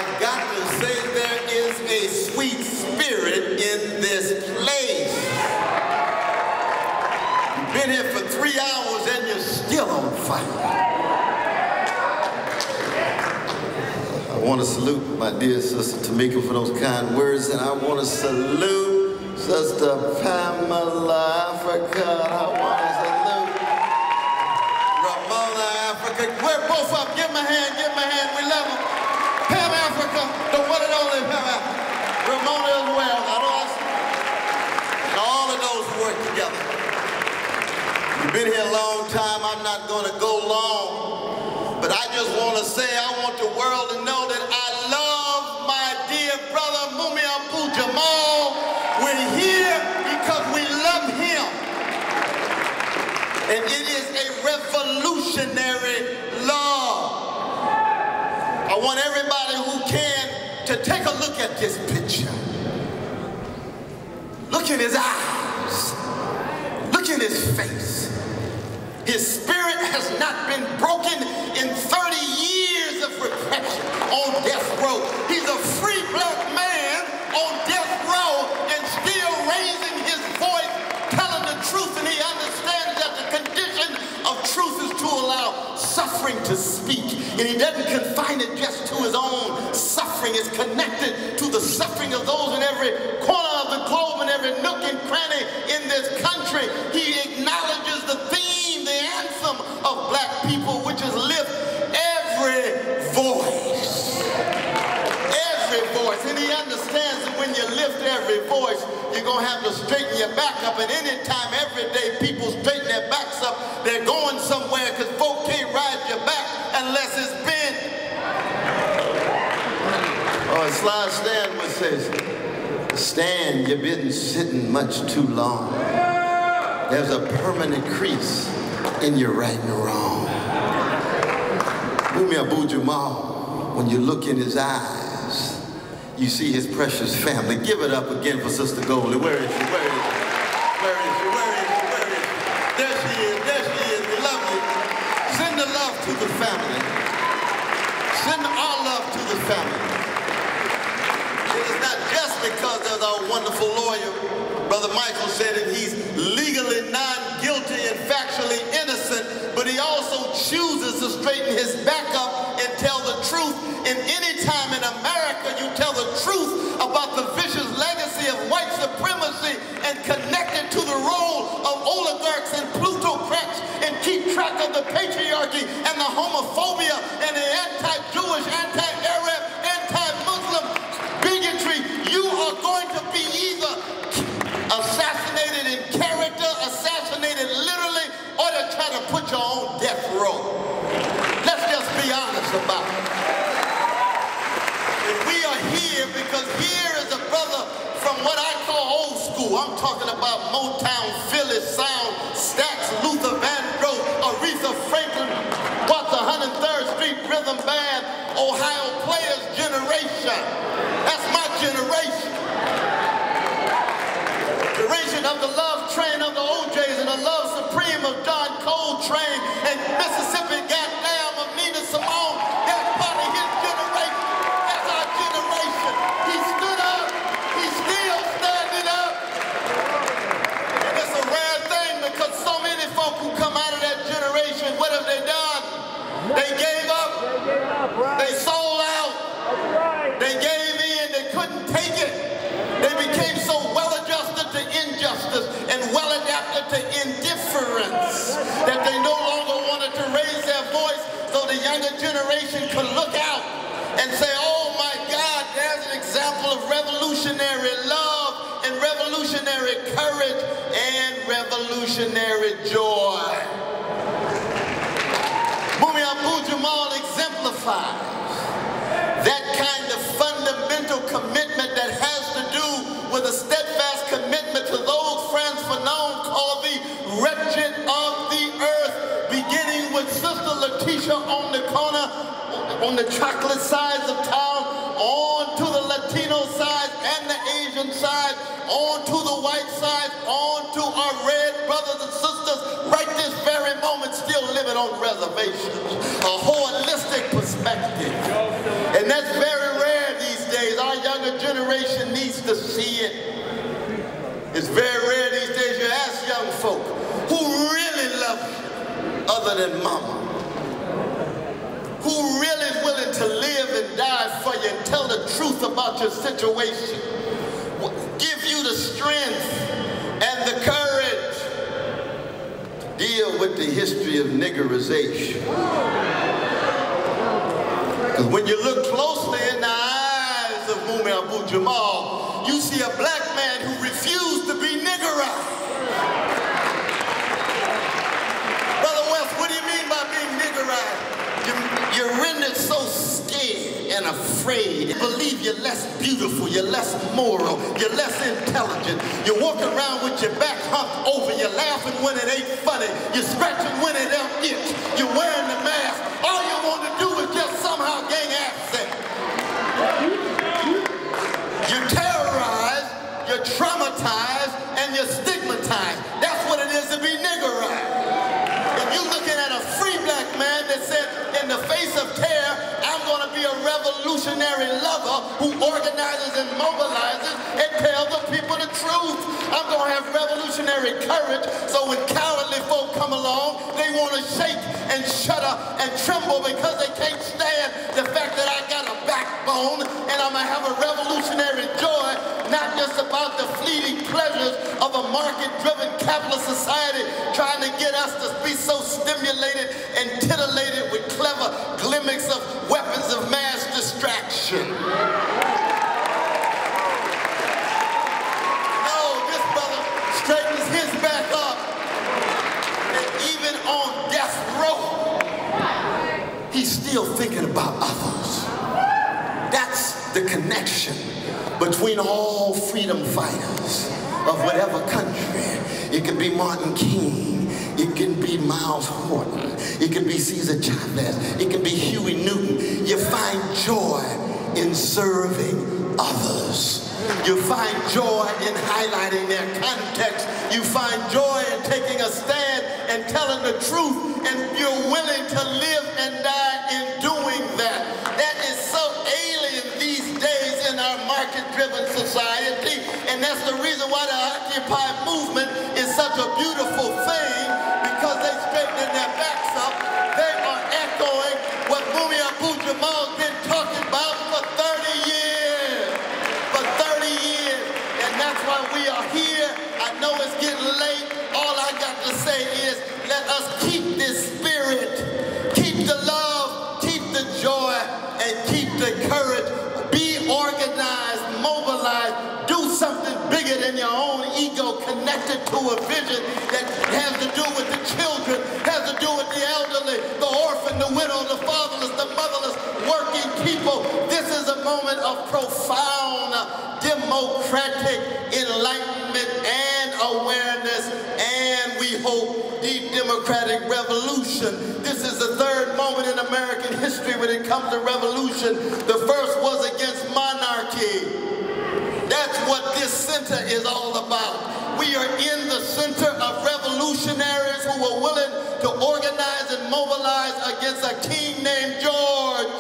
I've got to say there is a sweet spirit in this place. You've been here for 3 hours and you're still on fire. I want to salute my dear sister Tamika for those kind words, and I want to salute Sister Pamela Africa. I want to salute Ramona Africa. We're both up. Give them a hand. Give them a hand. We love them. Pam Africa, the one and only Pam Africa. Ramona as well. And all of those who work together. You've been here a long time. I'm not going to go long. But I just want to say I want the world to know that I love my dear brother Mumia Jamal. We're here because we love him. And it is a revolutionary love. I want everybody who can to take a look at this picture. Look in his eyes. Look in his face. His spirit has not been broken in 30 years of repression on death row. He's a free black man on death row and still raising his voice, telling the truth, and he understands that the condition of truth is to allow suffering to speak. And he doesn't confine it just to his own suffering. It's connected to the suffering of those in every corner of the globe and every nook and cranny in this country. He acknowledges the theme, the anthem of black people, which is lift every voice. Every voice. And he understands that when you lift every voice, you're going to have to straighten your back up. And anytime, every day, people straighten their backs up, they're going somewhere, because folk can't ride your back unless it's bent. Or as Sly Stanwood says, stand, you've been sitting much too long. There's a permanent crease in your right and wrong. Mumia Jamal, when you look in his eyes, you see his precious family. Give it up again for Sister Goldie. Where is she? Where is she? Where is she? Where is she? Where is she? There she is. There she is. We love you. Send the love to the family. Send our love to the family. It is not just because there's our wonderful lawyer, Brother Michael, said that he's legally non-guilty and factually innocent, but he also chooses to straighten his back up and tell the truth. And any time in America you tell the truth about the vicious legacy of white supremacy and connect it to the role of oligarchs and plutocrats and keep track of the patriarchy and the homophobia and the anti-Jewish, anti-Arab, anti-Muslim bigotry, you are going to be either assassinated in character, assassinated literally, or they try to put you on death row. Let's just be honest about it. And we are here because here is a brother from what I call old school. I'm talking about Motown, Philly sound, Stax, Luther Vandross, Aretha Franklin, what's 103rd Street Rhythm Band, Ohio Players generation. That's my generation. Generation of the love train of the OJs and the love supreme of John Coltrane and Mississippi Goddamn of Nina Simone. That's part of his generation. That's our generation. He stood up. He's still standing up. And it's a rare thing because so many folk who come out of that generation, what have they done? They gave up. They sold out. They gave in. They couldn't take it. They became so well-adjusted to injustice and well-adapted to indifference that they no longer wanted to raise their voice so the younger generation could look out and say, oh my God, there's an example of revolutionary love and revolutionary courage and revolutionary joy. Mumia Jamal exemplifies that kind of fundamental commitment that has to do with a steadfast commitment to those friends for known called the wretched of the earth, beginning with Sister Letitia on the corner, on the chocolate sides of town, on to the Latino side and the Asian side, on to the white side, on to our red brothers and sisters right this very moment still living on reservations. A holistic perspective. And that's very rare other than mama, who really is willing to live and die for you and tell the truth about your situation, give you the strength and the courage to deal with the history of niggerization. Because when you look closely in the eyes of Mumia Jamal, you see a black man who refused to be niggerized. Brother West, what do you mean by being niggerized? You're rendered so scared and afraid. You believe you're less beautiful, you're less moral, you're less intelligent. You walk around with your back humped over, you're laughing when it ain't funny, you're scratching when it don't itch, you're wearing the mask. All you want to do is just somehow gain access. You're terrorized, you're traumatized, and you're stigmatized. That's what it is to be niggerized. If you're looking at a free black man that said, in the face of terror, I'm going to be a revolutionary lover who organizes and mobilizes and tells the people the truth. I'm going to have revolutionary courage, so when cowardly folk come along, they want to shake and shudder and tremble because they can't stand the fact that I got a backbone, and I'm going to have a revolutionary joy, not just about the fleeting pleasures of a market-driven capitalist society trying to get us to be so stimulated and titillated with clever gimmicks of weapons of mass distraction. No, this brother straightens his back up, and even on death row, he's still thinking about others. That's the connection between all freedom fighters of whatever country. It could be Martin King, it can be Miles Horton, it can be Cesar Chavez, it can be Huey Newton. You find joy in serving others. You find joy in highlighting their context. You find joy in taking a stand and telling the truth, and you're willing to live and die in doing that. That is so alien these days in our market-driven society, and that's the reason why the Occupy movement is such a beautiful thing, because they straighten their backs up. They are echoing what Mumia Jamal's been talking about for 30 years. For 30 years. And that's why we are here. I know it's getting late. All I got to say is, let us keep this spirit, keep the love, keep the joy, and keep the courage. Be organized, mobilized, do something bigger than your own ego, connected to a vision that has to do with the children, has to do with the elderly, the orphan, the widow, the fatherless, the motherless, working people. This is a moment of profound democratic enlightenment and awareness, and we hope deep democratic revolution. This is the third moment in American history when it comes to revolution. The first was against monarchy. That's what this center is all about. We are in the center of revolutionaries who were willing to organize and mobilize against a king named George.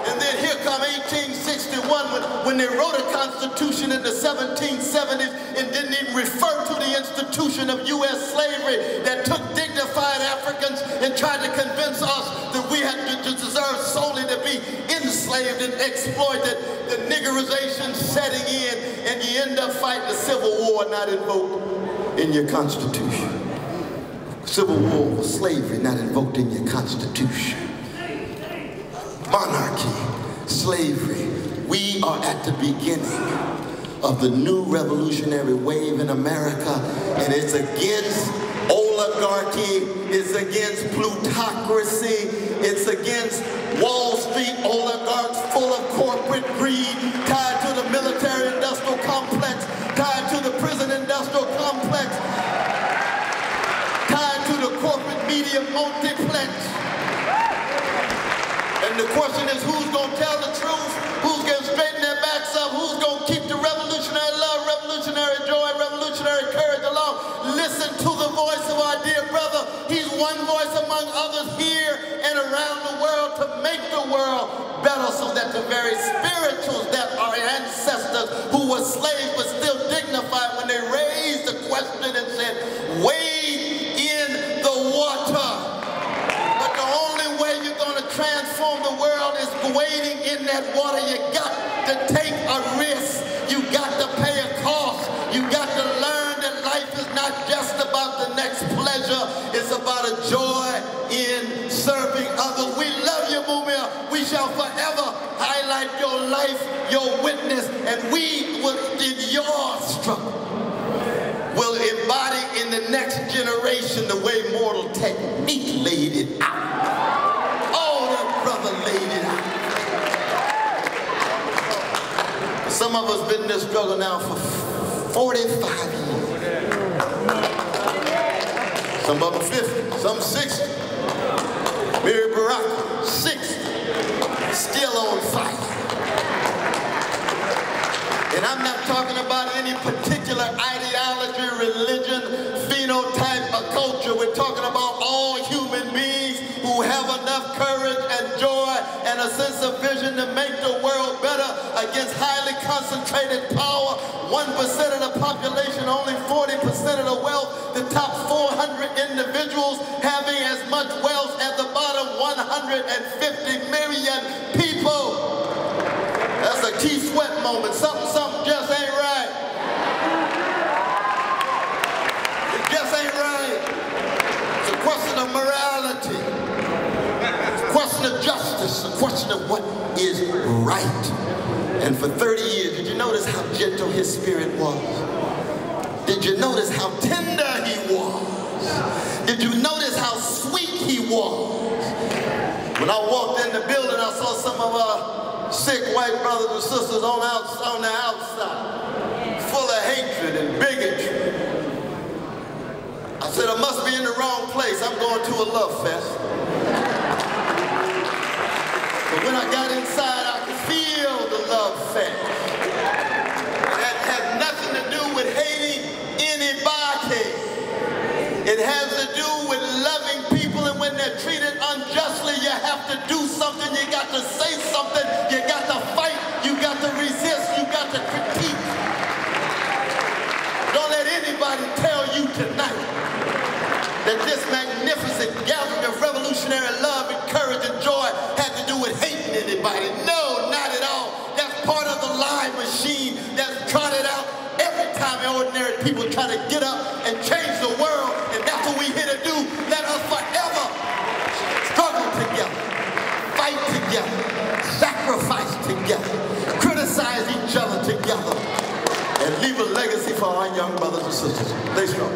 And then here come 1861 when they wrote a constitution in the 1770s and didn't even refer to the institution of U.S. slavery that took dignified Africans and tried to convince us that we had to deserve solely to be enslaved and exploited. The niggerization setting in, and you end up fighting a civil war not invoked in your constitution. Civil war was slavery not invoked in your constitution. Monarchy, slavery. We are at the beginning of the new revolutionary wave in America, and it's against oligarchy, it's against plutocracy, it's against Wall Street oligarchs full of corporate greed, tied to the military-industrial complex, tied to the prison-industrial complex, tied to the corporate media multiplex. And the question is, who's going to tell the truth? Who's going to straighten their backs up? Who's going to keep the revolutionary love, revolutionary joy, revolutionary courage along? Listen to the voice of our dear brother. He's one voice among others here and around the world to make the world better, so that the very spirituals that our ancestors who were slaves but still dignified when they raised the question and said, wade in the water. wading in that water, you got to take a risk. You got to pay a cost. You got to learn that life is not just about the next pleasure. It's about a joy in serving others. We love you, Mumia. We shall forever highlight your life, your witness, and we will, in your struggle, will embody in the next generation the way Mortal Technique laid it out. Oh, that brother laid it out. Some of us been in this struggle now for 45 years. Some of them 50, some 60. Mary Baraka, 60, still on fire. And I'm not talking about any particular ideology, religion, phenotype, or culture. We're talking about all human beings who have enough courage and joy and a sense of vision to make the world better against highly concentrated power. 1% of the population, only 40% of the wealth. The top 400 individuals having as much wealth as the bottom 150 million people. That's a key sweat moment. Something just ain't right. It just ain't right. It's a question of morality. It's a question of justice. It's a question of what is right. And for 30 years, did you notice how gentle his spirit was? Did you notice how tender he was? Did you notice how sweet he was? When I walked in the building, I saw some of our sick white brothers and sisters on the outside, full of hatred and bigotry. I said, I must be in the wrong place. I'm going to a love fest. But when I got inside, I could feel the love fest. That had nothing to do with hating anybody. It has to do with loving people, and when they're treated unjustly, you have to do something. You got to say something. You got to fight. You got to resist. You got to critique. Don't let anybody tell you tonight that this magnificent gathering of revolutionary love and courage and joy had to do with hating anybody. No, not at all. That's part of the lie machine that's trotted out every time ordinary people try to get up and change the world, and that's what we're here to do. Let us forever struggle together, fight together, sacrifice together, criticize each other together, and leave a legacy for our young brothers and sisters. Stay strong.